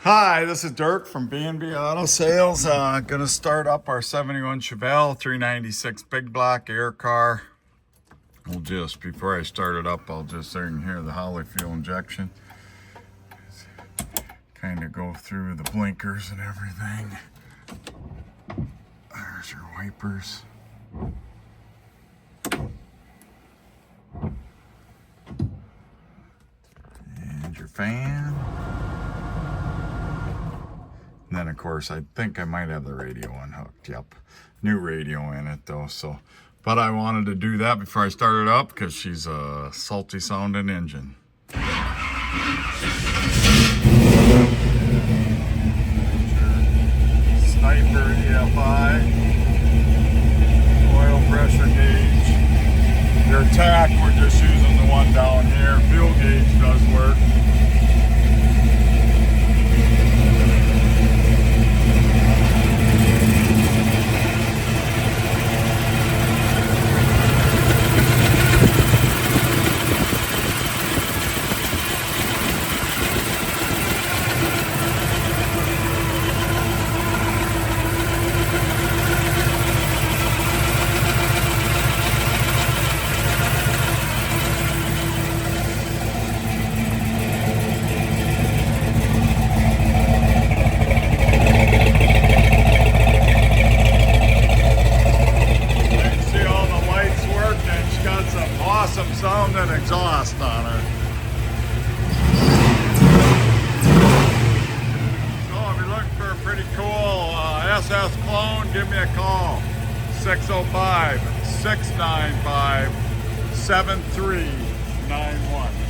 Hi, this is Dirk from B&B Auto Sales. Gonna start up our 71 Chevelle 396 big block air car. Before I start it up, I'll just so you can hear the Holley fuel injection. Kind of go through the blinkers and everything. There's your wipers. And your fan. And then of course, I think I might have the radio unhooked. Yep, new radio in it though. But I wanted to do that before I started up because she's a salty sounding engine. Sniper EFI, oil pressure gauge. Your tack, we're just using the one down here. Fuel gauge does work. Awesome sound and exhaust on her. So if you're looking for a pretty cool SS clone, give me a call. 605-695-7391.